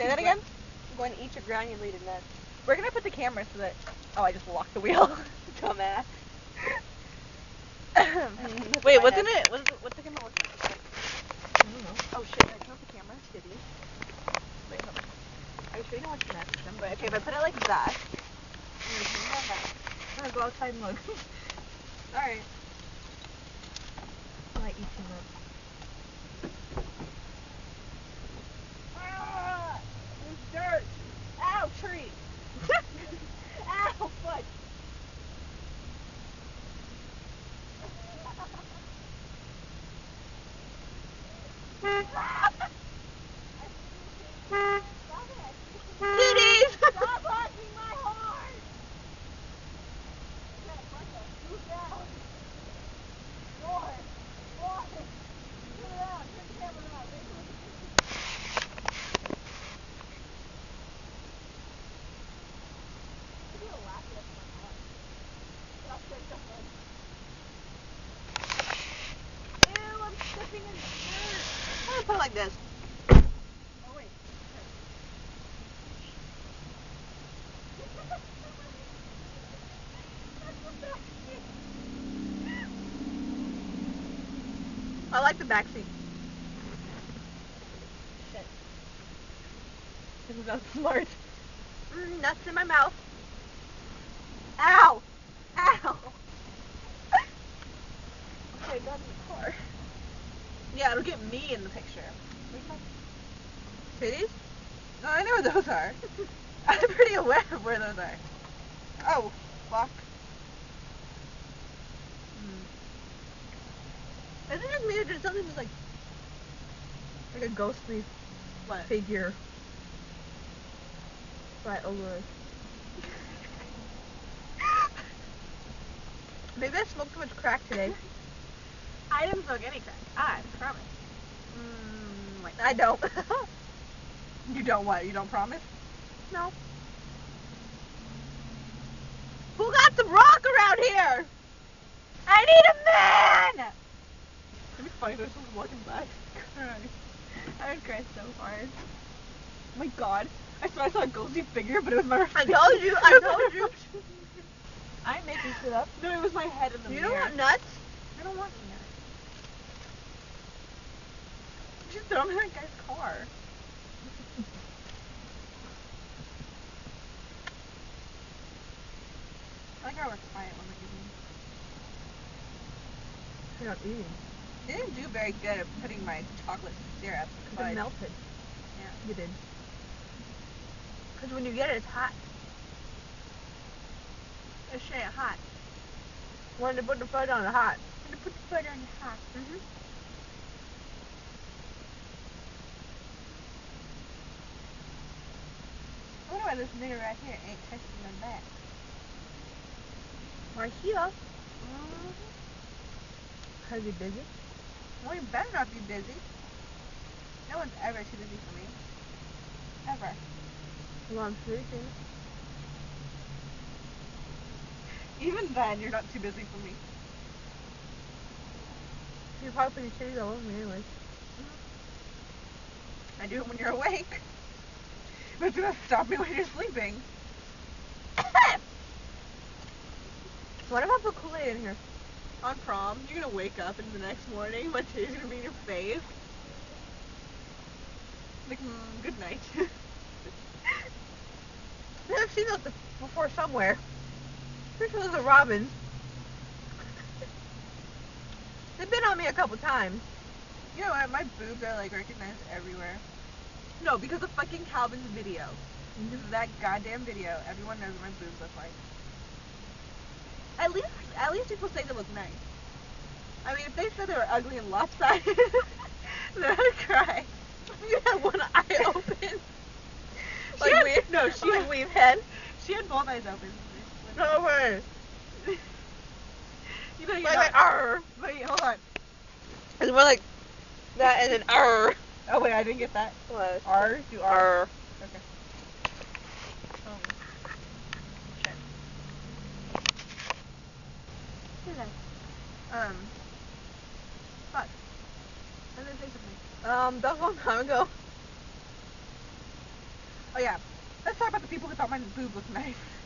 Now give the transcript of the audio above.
Say that again? I'm going to eat your granulated nuts. Where can I put the camera so that... Oh, I just locked the wheel. Dumbass. Wait, what's in it? What's the camera looking like? I don't know. Oh shit, I turned off the camera. Shitty. Wait, hold on. I was showing you how to match them, but okay, if I put it like that, I'm gonna turn that back. I'm gonna go outside and look. Alright. I might eat too much. Ah! There's dirt! Ow, tree! Ow, foot! Titties! Stop honking my horn! Move down. More. Turn around. Turn the camera around. Ew, I'm stepping in dirt. I'm gonna put it like this. Oh, wait. I like the back seat. Shit. This is not smart. Nuts in my mouth. Ow! Ow! Okay, got in the car. Yeah, it'll get me in the picture. Titties? No, I know where those are. I'm pretty aware of where those are. Oh, fuck. Isn't it just me or did something just like a ghostly figure fly over? Maybe I smoked too much crack today. I didn't smoke any crack. I promise. Wait. I don't. You don't what? You don't promise? No. Who got some rock around here? I need a man! It'd be funny if there's someone walking by. I would cry so hard. Oh my god. I swear I saw a ghostly figure, but it was my reflection. I told you. I'm making shit up. No, it was my head in the mirror. You don't want nuts? I don't want nuts. Just throw them in that guy's car. I like how we're quiet when we're eating. You're not eating. You didn't do very good at putting my chocolate syrup. It melted. Yeah. You did. Because when you get it, it's hot. It's straight hot. Wanted to put the butter on the hot. Wanted to put the butter on the hot. I wonder why this nigga right here ain't texting them back. Right here? Cause you busy? Well, you better not be busy. No one's ever too busy for me. Ever. Well, I'm sleeping. Even then, you're not too busy for me. You're probably putting shitties all over me anyways. I do it when you're awake. But it's gonna stop me when you're sleeping. What if I put Kool-Aid in here? On prom, you're gonna wake up and the next morning my titty's gonna be in your face. Like, good night. I've seen those before somewhere. Pretty sure those are robins. They've been on me a couple times. You know what? My boobs are like recognized everywhere. No, because of fucking Calvin's video. Because of that goddamn video, everyone knows what my boobs look like. At least people say they look nice. I mean, if they said they were ugly and lopsided, then I'd cry. You had one eye open. She had weave head. She had both eyes open. No way. You know you're like arr. Wait, hold on. It's more like that and then arr. Oh wait, I didn't get that. What? R? Do R. Okay. Shit. Fuck. I didn't say something. That was a long time ago. Oh yeah. Let's talk about the people who thought my boob looked nice.